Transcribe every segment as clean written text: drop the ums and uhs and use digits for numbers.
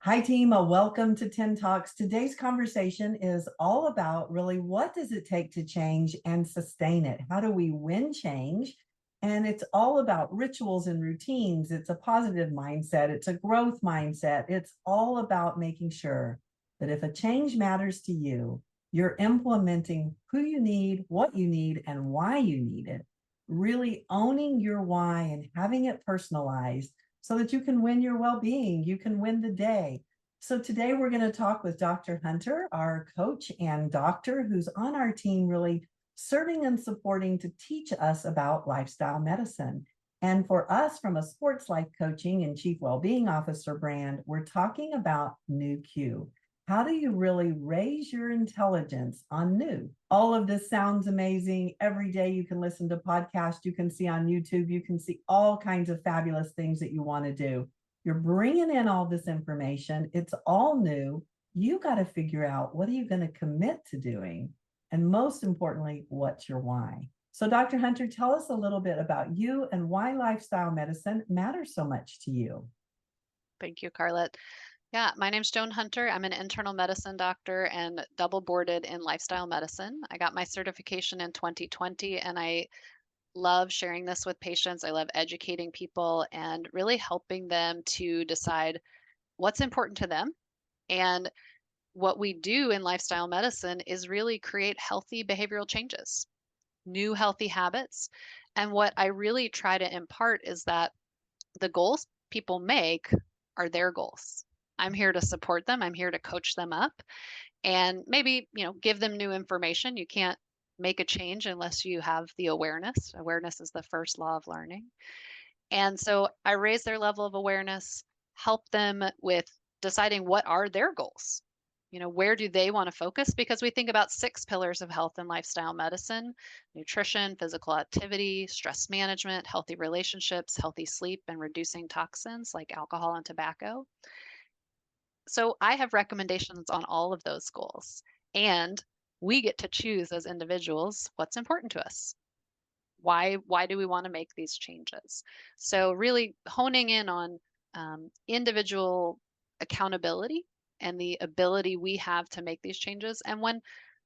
Hi, team. Welcome to 10 Talks. Today's conversation is all about really what does it take to change and sustain it? How do we win change? And it's all about rituals and routines. It's a positive mindset, it's a growth mindset. It's all about making sure that if a change matters to you, you're implementing who you need, what you need, and why you need it. Really owning your why and having it personalized so that you can win your well-being, you can win the day. So today we're going to talk with Dr. Hunter, our coach and doctor who's on our team really serving and supporting to teach us about lifestyle medicine. And for us from a sports life coaching and chief well-being officer brand, we're talking about new Q. How do you really raise your intelligence on new? All of this sounds amazing. Every day you can listen to podcasts, you can see on YouTube, you can see all kinds of fabulous things that you want to do. You're bringing in all this information. It's all new. You got to figure out what are you going to commit to doing? And most importantly, what's your why? So Dr. Hunter, tell us a little bit about you and why lifestyle medicine matters so much to you. Thank you, Carlette. Yeah, my name's Joan Hunter. I'm an internal medicine doctor and double boarded in lifestyle medicine. I got my certification in 2020, and I love sharing this with patients. I love educating people and really helping them to decide what's important to them. And what we do in lifestyle medicine is really create healthy behavioral changes, new healthy habits. And what I really try to impart is that the goals people make are their goals. I'm here to support them. I'm here to coach them up and maybe, give them new information. You can't make a change unless you have the awareness. Awareness is the first law of learning. And so I raise their level of awareness, help them with deciding what are their goals. Where do they want to focus? Because we think about six pillars of health and lifestyle medicine: nutrition, physical activity, stress management, healthy relationships, healthy sleep, and reducing toxins like alcohol and tobacco. So I have recommendations on all of those goals. And we get to choose as individuals what's important to us. Why do we want to make these changes? So really honing in on individual accountability and the ability we have to make these changes. And when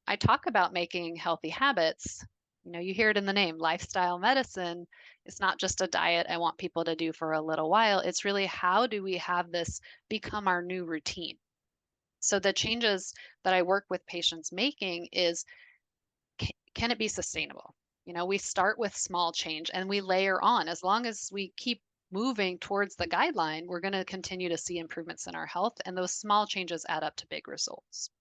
I talk about making healthy habits, you hear it in the name, lifestyle medicine. It's not just a diet I want people to do for a little while. It's really how do we have this become our new routine? So the changes that I work with patients making is can it be sustainable? We start with small change and we layer on. As long as we keep moving towards the guideline, we're going to continue to see improvements in our health, and those small changes add up to big results.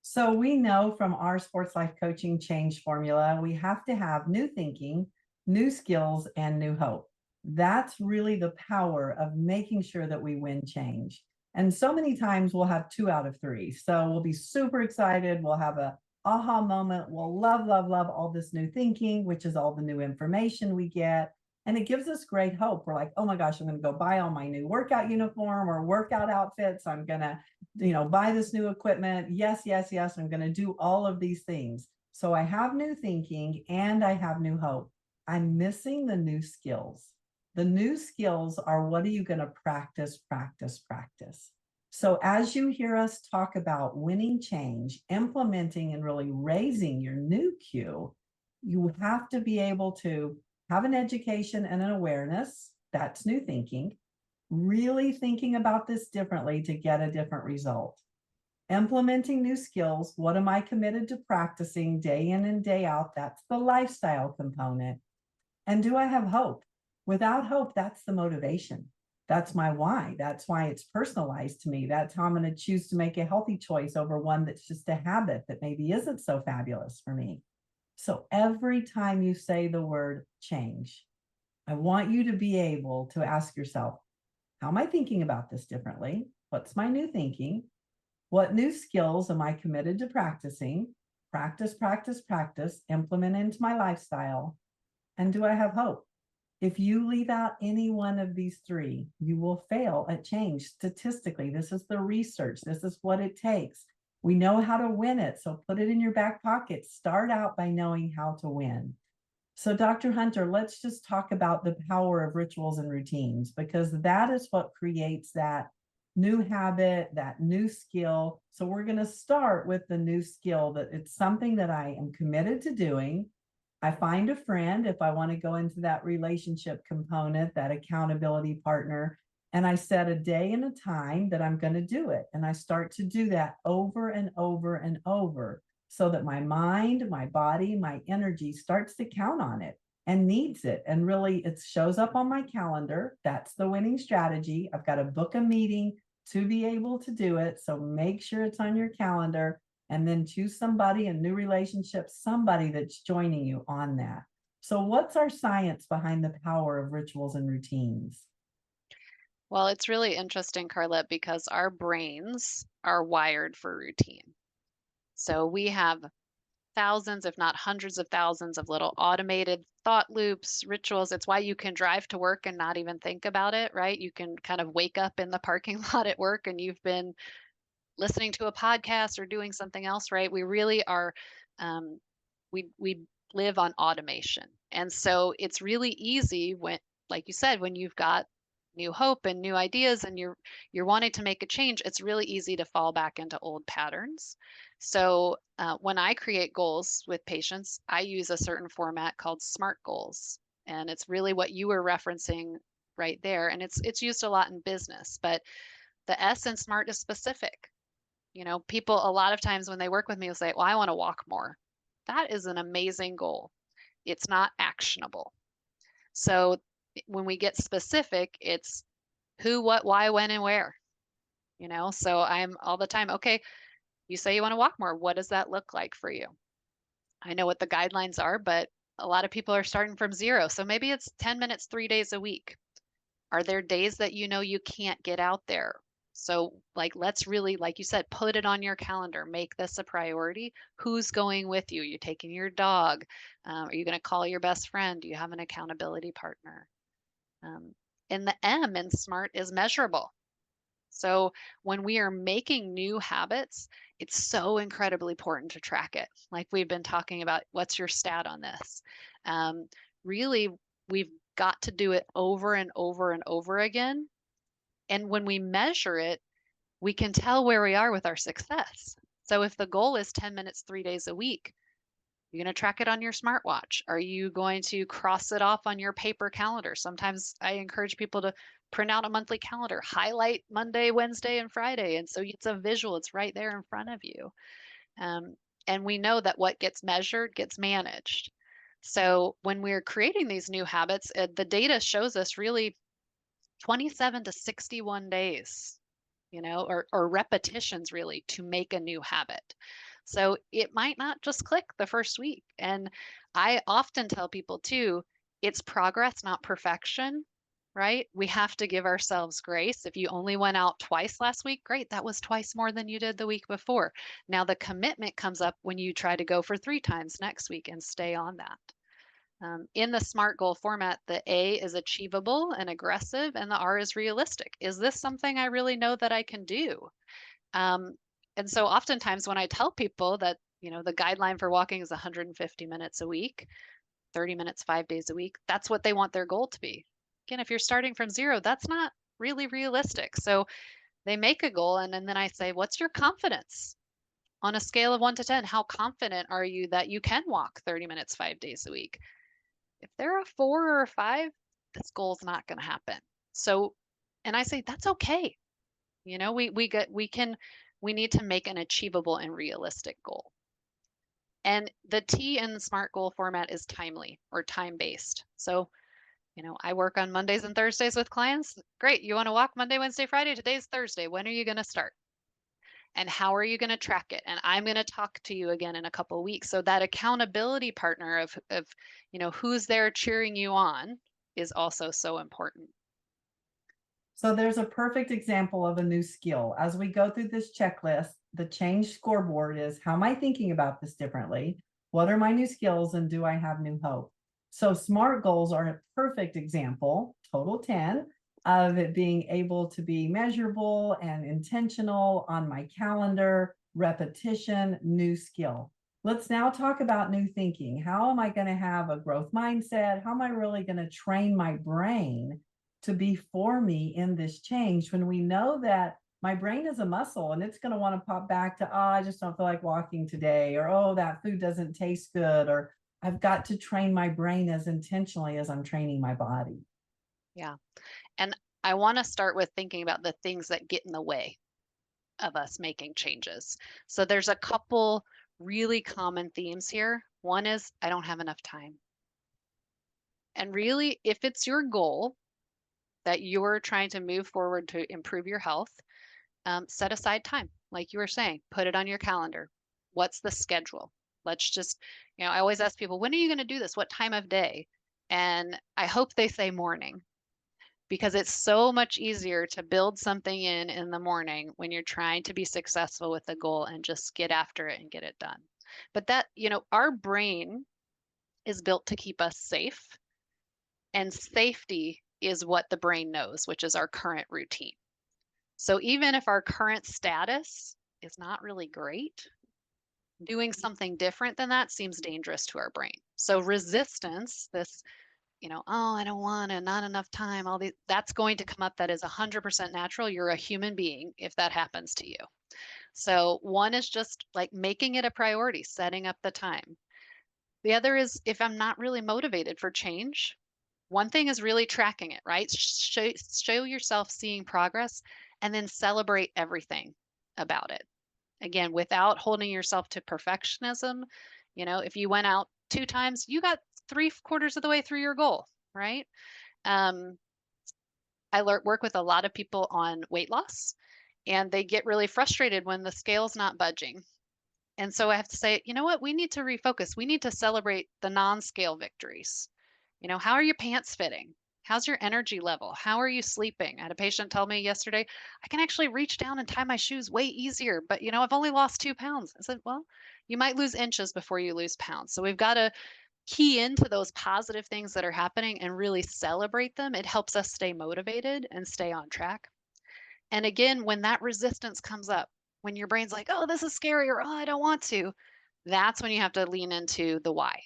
So we know from our sports life coaching change formula, we have to have new thinking, new skills, and new hope. That's really the power of making sure that we win change. And so many times we'll have 2 out of 3. So we'll be super excited. We'll have a aha moment. We'll love, love, love all this new thinking, which is all the new information we get. And it gives us great hope. We're like, oh my gosh, I'm going to go buy all my new workout uniform or workout outfits. I'm going to buy this new equipment. Yes, yes, yes. I'm going to do all of these things. So I have new thinking and I have new hope. I'm missing the new skills. The new skills are what are you going to practice, practice, practice. So as you hear us talk about winning change, implementing and really raising your new Q, you have to be able to have an education and an awareness. That's new thinking. Really thinking about this differently to get a different result. Implementing new skills. What am I committed to practicing day in and day out? That's the lifestyle component. And do I have hope? Without hope, that's the motivation. That's my why. That's why it's personalized to me. That's how I'm going to choose to make a healthy choice over one that's just a habit that maybe isn't so fabulous for me. So every time you say the word change, I want you to be able to ask yourself, how am I thinking about this differently? What's my new thinking? What new skills am I committed to practicing? Practice, practice, practice, implement into my lifestyle. And do I have hope? If you leave out any one of these three, you will fail at change statistically. This is the research. This is what it takes. We know how to win it. So put it in your back pocket. Start out by knowing how to win. So, Dr. Hunter, let's just talk about the power of rituals and routines, because that is what creates that new habit, that new skill. So we're going to start with the new skill, that it's something that I am committed to doing. I find a friend if I want to go into that relationship component, that accountability partner, and I set a day and a time that I'm going to do it. And I start to do that over and over and over so that my mind, my body, my energy starts to count on it and needs it. And really, it shows up on my calendar. That's the winning strategy. I've got to book a meeting to be able to do it. So make sure it's on your calendar, and then choose somebody, a new relationship, somebody that's joining you on that. So, what's our science behind the power of rituals and routines? Well, it's really interesting, Carlette, because our brains are wired for routine. So we have thousands, if not hundreds of thousands of little automated thought loops, rituals. It's why you can drive to work and not even think about it, right? You can kind of wake up in the parking lot at work and you've been listening to a podcast or doing something else, right? We really are, um, we live on automation. And so it's really easy when, like you said, when you've got new hope and new ideas and you're wanting to make a change, it's really easy to fall back into old patterns. So when I create goals with patients, I use a certain format called SMART goals, and it's really what you were referencing right there. And it's used a lot in business, but the S in SMART is specific. You know, people a lot of times when they work with me will say, "Well, I want to walk more." That is an amazing goal. It's not actionable. So when we get specific, it's who, what, why, when, and where. You know, so I'm all the time, okay, you say you want to walk more. What does that look like for you? I know what the guidelines are, but a lot of people are starting from zero. So maybe it's 10 minutes, 3 days a week. Are there days that you know you can't get out there? So, like, let's really, like you said, put it on your calendar. Make this a priority. Who's going with you? You taking your dog? Are you going to call your best friend? Do you have an accountability partner? Um, and the M in SMART is measurable. So, when we are making new habits, it's so incredibly important to track it. Like we've been talking about, what's your stat on this? Um, Really, we've got to do it over and over and over again. And when we measure it, we can tell where we are with our success. So if the goal is 10 minutes, 3 days a week, you're going to track it on your smartwatch. Are you going to cross it off on your paper calendar? Sometimes I encourage people to print out a monthly calendar, highlight Monday, Wednesday, and Friday. And so it's a visual, it's right there in front of you. Um, and we know that what gets measured gets managed. So when we're creating these new habits, the data shows us really 27 to 61 days, you know, or repetitions really to make a new habit. So it might not just click the first week. And I often tell people too, it's progress, not perfection, right? We have to give ourselves grace. If you only went out twice last week, great. That was twice more than you did the week before. Now the commitment comes up when you try to go for 3 times next week and stay on that. In the SMART goal format, the A is achievable and aggressive, and the R is realistic. Is this something I really know that I can do? Um, and so oftentimes when I tell people that, you know, the guideline for walking is 150 minutes a week, 30 minutes, 5 days a week, that's what they want their goal to be. Again, if you're starting from zero, that's not really realistic. So they make a goal, and then I say, what's your confidence? On a scale of 1 to 10, how confident are you that you can walk 30 minutes, 5 days a week? If they're a 4 or a 5, this goal's not going to happen. So, and I say that's okay. You know, we need to make an achievable and realistic goal. And the T in the SMART goal format is timely or time based. So, you know, I work on Mondays and Thursdays with clients. Great. You want to walk Monday, Wednesday, Friday? Today's Thursday. When are you going to start? And how are you going to track it? And I'm going to talk to you again in a couple of weeks. So that accountability partner of, you know, who's there cheering you on is also so important. So there's a perfect example of a new skill. As we go through this checklist, the change scoreboard is, how am I thinking about this differently? What are my new skills, and do I have new hope? So SMART goals are a perfect example, total 10, of it being able to be measurable and intentional on my calendar, repetition, new skill. Let's now talk about new thinking. How am I going to have a growth mindset? How am I really going to train my brain to be for me in this change, when we know that my brain is a muscle and it's going to want to pop back to, oh, I just don't feel like walking today, or, oh, that food doesn't taste good, or I've got to train my brain as intentionally as I'm training my body. Yeah. And I want to start with thinking about the things that get in the way of us making changes. So there's a couple really common themes here. One is I don't have enough time. And really, if it's your goal that you're trying to move forward to improve your health, set aside time. Like you were saying, put it on your calendar. What's the schedule? Let's just, I always ask people, when are you going to do this? What time of day? And I hope they say morning because it's so much easier to build something in the morning when you're trying to be successful with the goal and just get after it and get it done. But that, our brain is built to keep us safe, and safety is what the brain knows, which is our current routine. So even if our current status is not really great, doing something different than that seems dangerous to our brain. So resistance, this, oh, I don't want to, not enough time, all these, that's going to come up. That is 100% natural. You're a human being if that happens to you. So one is just like making it a priority, setting up the time. The other is if I'm not really motivated for change, one thing is really tracking it, right? Show yourself seeing progress and then celebrate everything about it. Again, without holding yourself to perfectionism. If you went out 2 times, you got three-quarters of the way through your goal, right? Um, work with a lot of people on weight loss, and they get really frustrated when the scale's not budging. And so I have to say, you know what? We need to refocus. We need to celebrate the non-scale victories. How are your pants fitting? How's your energy level? How are you sleeping? I had a patient tell me yesterday, I can actually reach down and tie my shoes way easier, but I've only lost 2 pounds. I said, well, you might lose inches before you lose pounds. So we've got to key into those positive things that are happening and really celebrate them. It helps us stay motivated and stay on track. And again, when that resistance comes up, when your brain's like, oh, this is scary, or oh, I don't want to, that's when you have to lean into the why.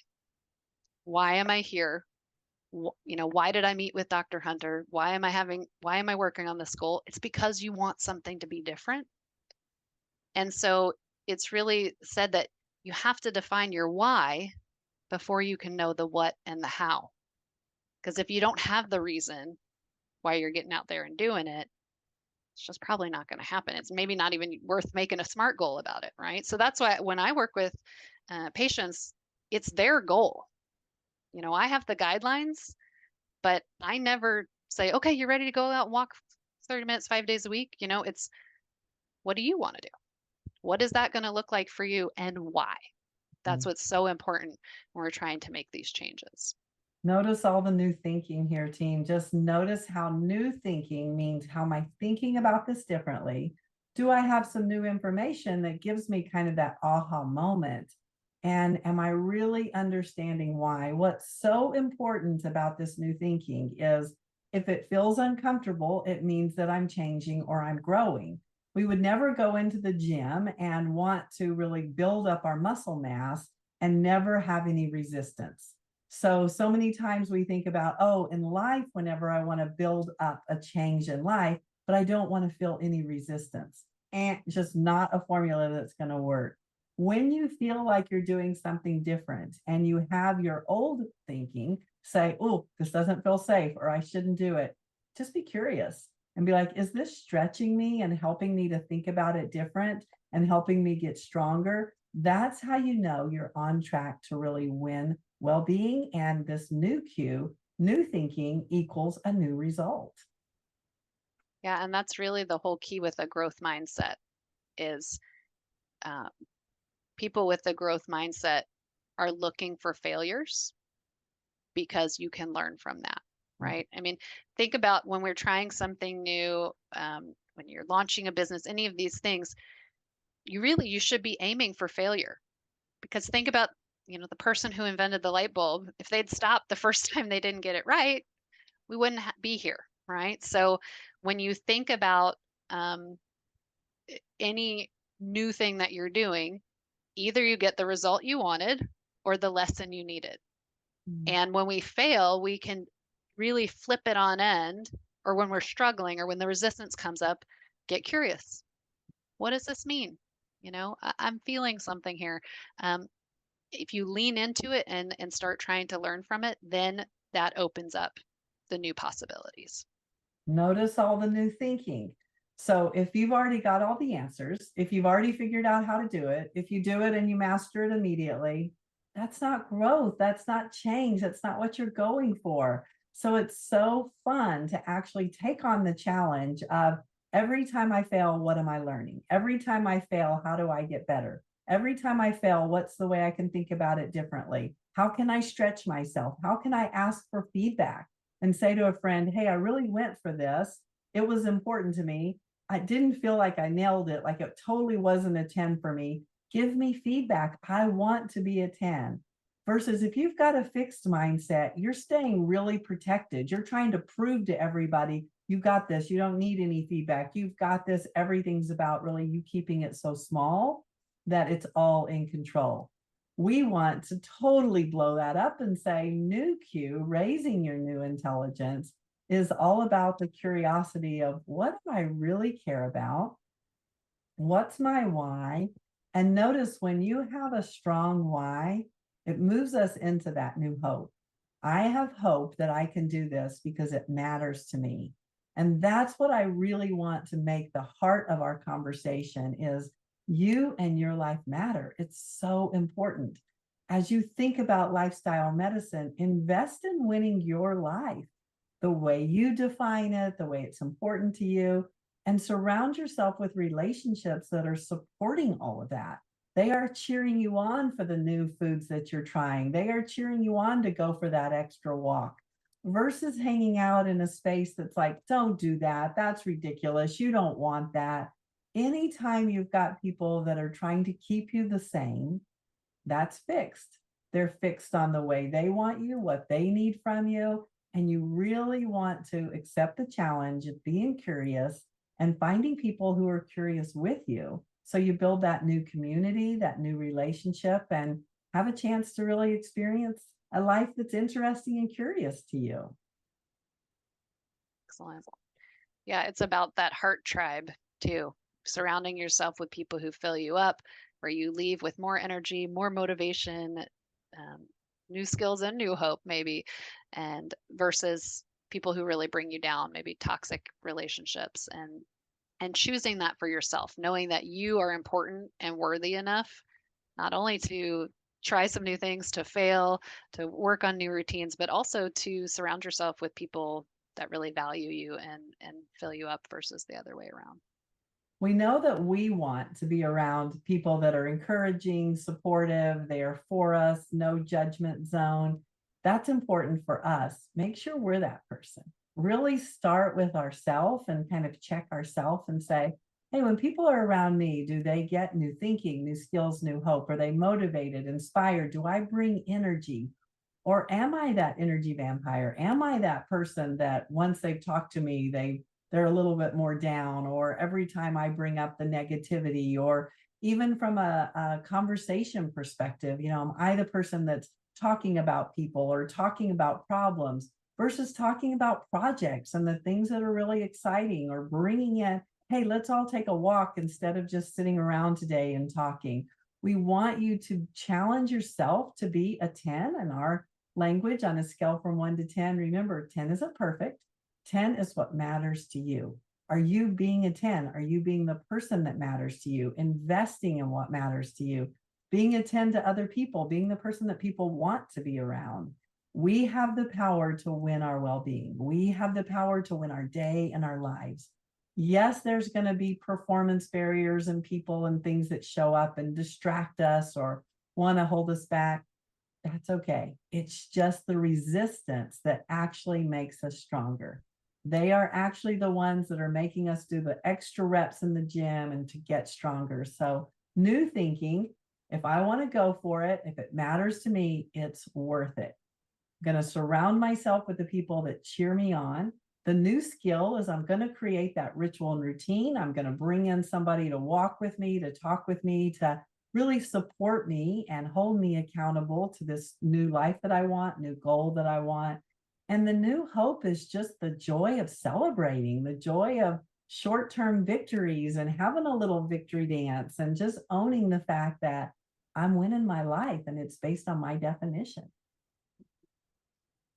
Why am I here? Why did I meet with Dr. Hunter? Why am I working on this goal? It's because you want something to be different. And so it's really said that you have to define your why before you can know the what and the how. Because if you don't have the reason why you're getting out there and doing it, it's just probably not going to happen. It's maybe not even worth making a SMART goal about it, right? So that's why when I work with patients, it's their goal. I have the guidelines, but I never say, okay, you're ready to go out and walk 30 minutes, 5 days a week. It's what do you want to do? What is that going to look like for you and why? That's what's so important when we're trying to make these changes. Notice all the new thinking here, team. Just notice how new thinking means, how am I thinking about this differently? Do I have some new information that gives me kind of that aha moment? And am I really understanding why? What's so important about this new thinking is if it feels uncomfortable, it means that I'm changing or I'm growing. We would never go into the gym and want to really build up our muscle mass and never have any resistance. So many times we think about, oh, in life, whenever I want to build up a change in life, but I don't want to feel any resistance. And just not a formula that's going to work. When you feel like you're doing something different and you have your old thinking say, oh, this doesn't feel safe or I shouldn't do it, just be curious and be like, is this stretching me and helping me to think about it different and helping me get stronger? That's how you know you're on track to really win well-being. And this new cue, new thinking equals a new result. Yeah, and that's really the whole key with a growth mindset is uh, people with a growth mindset are looking for failures because you can learn from that, right? I mean, think about when we're trying something new, when you're launching a business, any of these things, you should be aiming for failure because think about, the person who invented the light bulb, if they'd stopped the first time they didn't get it right, we wouldn't be here, right? So when you think about um, any new thing that you're doing, either you get the result you wanted or the lesson you needed. Mm. And when we fail, we can really flip it on end, or when we're struggling or when the resistance comes up, get curious. What does this mean? I'm feeling something here. Um, if you lean into it and start trying to learn from it, then that opens up the new possibilities. Notice all the new thinking. So if you've already got all the answers, if you've already figured out how to do it, if you do it and you master it immediately, that's not growth. That's not change. That's not what you're going for. So it's so fun to actually take on the challenge of every time I fail, what am I learning? Every time I fail, how do I get better? Every time I fail, what's the way I can think about it differently? How can I stretch myself? How can I ask for feedback and say to a friend, hey, I really went for this. It was important to me. I didn't feel like I nailed it, like it totally wasn't a 10 for me. Give me feedback. I want to be a 10. Versus if you've got a fixed mindset, you're staying really protected. You're trying to prove to everybody, you got this. You don't need any feedback. You've got this. Everything's about really you keeping it so small that it's all in control. We want to totally blow that up and say, new Q, raising your new intelligence, is all about the curiosity of what do I really care about? What's my why? And notice when you have a strong why, it moves us into that new hope. I have hope that I can do this because it matters to me. And that's what I really want to make the heart of our conversation is you and your life matter. It's so important. As you think about lifestyle medicine, invest in winning your life the way you define it, the way it's important to you, and surround yourself with relationships that are supporting all of that. They are cheering you on for the new foods that you're trying. They are cheering you on to go for that extra walk versus hanging out in a space that's like, don't do that. That's ridiculous. You don't want that. Anytime you've got people that are trying to keep you the same, that's fixed. They're fixed on the way they want you, what they need from you. And you really want to accept the challenge of being curious and finding people who are curious with you. So you build that new community, that new relationship, and have a chance to really experience a life that's interesting and curious to you. Excellent. Yeah, it's about that heart tribe too, surrounding yourself with people who fill you up, where you leave with more energy, more motivation, um, new skills and new hope, maybe, and versus people who really bring you down, maybe toxic relationships, and choosing that for yourself, knowing that you are important and worthy enough, not only to try some new things, to fail, to work on new routines, but also to surround yourself with people that really value you and fill you up versus the other way around. We know that we want to be around people that are encouraging, supportive, they are for us, no judgment zone. That's important for us. Make sure we're that person. Really start with ourselves and kind of check ourselves and say, hey, when people are around me, do they get new thinking, new skills, new hope? Are they motivated, inspired? Do I bring energy? Or am I that energy vampire? Am I that person that once they've talked to me, they're a little bit more down, or every time I bring up the negativity, or even from a conversation perspective, am I the person that's talking about people or talking about problems versus talking about projects and the things that are really exciting, or bringing in, hey, let's all take a walk instead of just sitting around today and talking. We want you to challenge yourself to be a 10 in our language on a scale from 1 to 10. Remember, 10 isn't perfect. 10 is what matters to you. Are you being a 10? Are you being the person that matters to you? Investing in what matters to you? Being a 10 to other people, being the person that people want to be around. We have the power to win our well-being. We have the power to win our day and our lives. Yes, there's going to be performance barriers and people and things that show up and distract us or want to hold us back. That's okay. It's just the resistance that actually makes us stronger. They are actually the ones that are making us do the extra reps in the gym and to get stronger. So, new thinking, if I want to go for it, if it matters to me, it's worth it. I'm going to surround myself with the people that cheer me on. The new skill is I'm going to create that ritual and routine. I'm going to bring in somebody to walk with me, to talk with me, to really support me and hold me accountable to this new life that I want, new goal that I want. And the new hope is just the joy of celebrating, the joy of short-term victories and having a little victory dance and just owning the fact that I'm winning my life and it's based on my definition.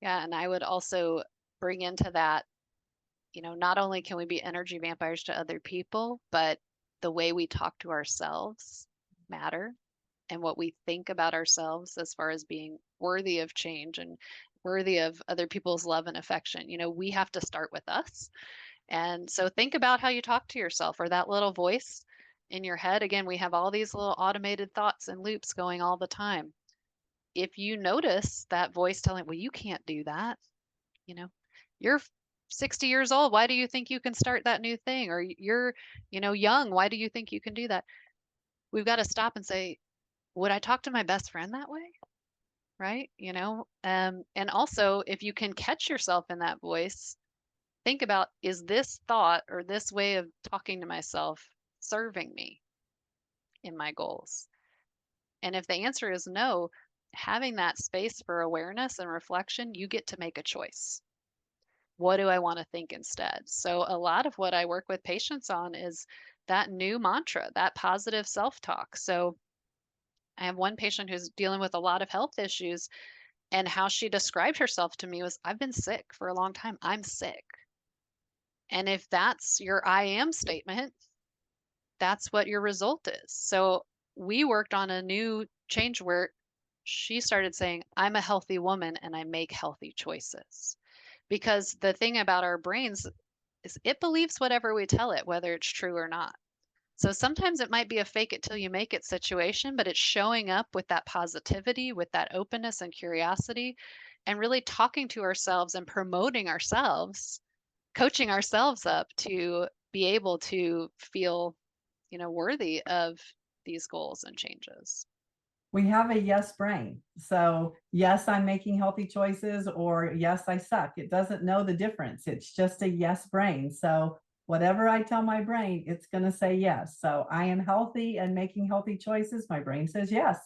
Yeah, and I would also bring into that, not only can we be energy vampires to other people, but the way we talk to ourselves matter, and what we think about ourselves as far as being worthy of change and worthy of other people's love and affection. We have to start with us. And so think about how you talk to yourself, or that little voice in your head. Again, we have all these little automated thoughts and loops going all the time. If you notice that voice telling, well, you can't do that, you know, you're 60 years old. Why do you think you can start that new thing? Or you're, young. Why do you think you can do that? We've got to stop and say, would I talk to my best friend that way? Right? And also, if you can catch yourself in that voice, think about, is this thought or this way of talking to myself serving me in my goals? And if the answer is no, having that space for awareness and reflection, you get to make a choice. What do I want to think instead? So, a lot of what I work with patients on is that new mantra, that positive self talk. So, I have one patient who's dealing with a lot of health issues, and how she described herself to me was, I've been sick for a long time. I'm sick. And if that's your I am statement, that's what your result is. So we worked on a new change where she started saying, I'm a healthy woman and I make healthy choices. Because the thing about our brains is it believes whatever we tell it, whether it's true or not. So sometimes it might be a fake it till you make it situation, but it's showing up with that positivity, with that openness and curiosity, and really talking to ourselves and promoting ourselves, coaching ourselves up to be able to feel, worthy of these goals and changes. We have a yes brain. So, yes, I'm making healthy choices, or yes, I suck. It doesn't know the difference. It's just a yes brain. So, whatever I tell my brain, it's going to say yes. So, I am healthy and making healthy choices. My brain says yes.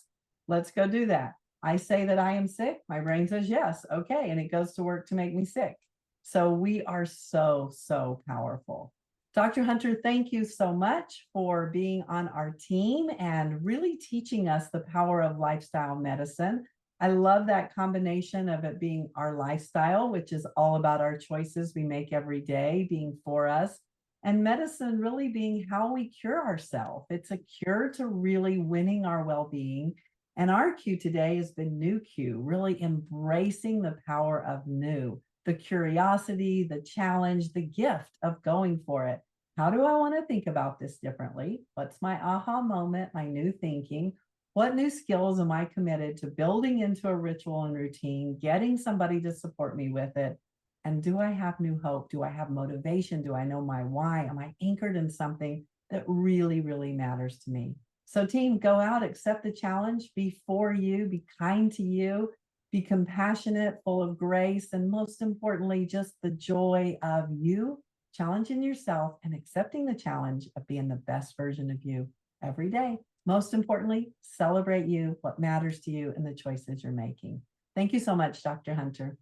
Let's go do that. I say that I am sick. My brain says yes. Okay. And it goes to work to make me sick. So, we are so, so powerful. Dr. Hunter, thank you so much for being on our team and really teaching us the power of lifestyle medicine. I love that combination of it being our lifestyle, which is all about our choices we make every day being for us, and medicine really being how we cure ourselves. It's a cure to really winning our well being. And our cue today has been new cue, really embracing the power of new, the curiosity, the challenge, the gift of going for it. How do I want to think about this differently? What's my aha moment, my new thinking? What new skills am I committed to building into a ritual and routine, getting somebody to support me with it? And do I have new hope? Do I have motivation? Do I know my why? Am I anchored in something that really, really matters to me? So, team, go out, accept the challenge, be for you, be kind to you, be compassionate, full of grace, and most importantly, just the joy of you challenging yourself and accepting the challenge of being the best version of you every day. Most importantly, celebrate you, what matters to you, and the choices you're making. Thank you so much, Dr. Hunter.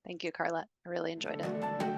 Thank you, Carla. I really enjoyed it.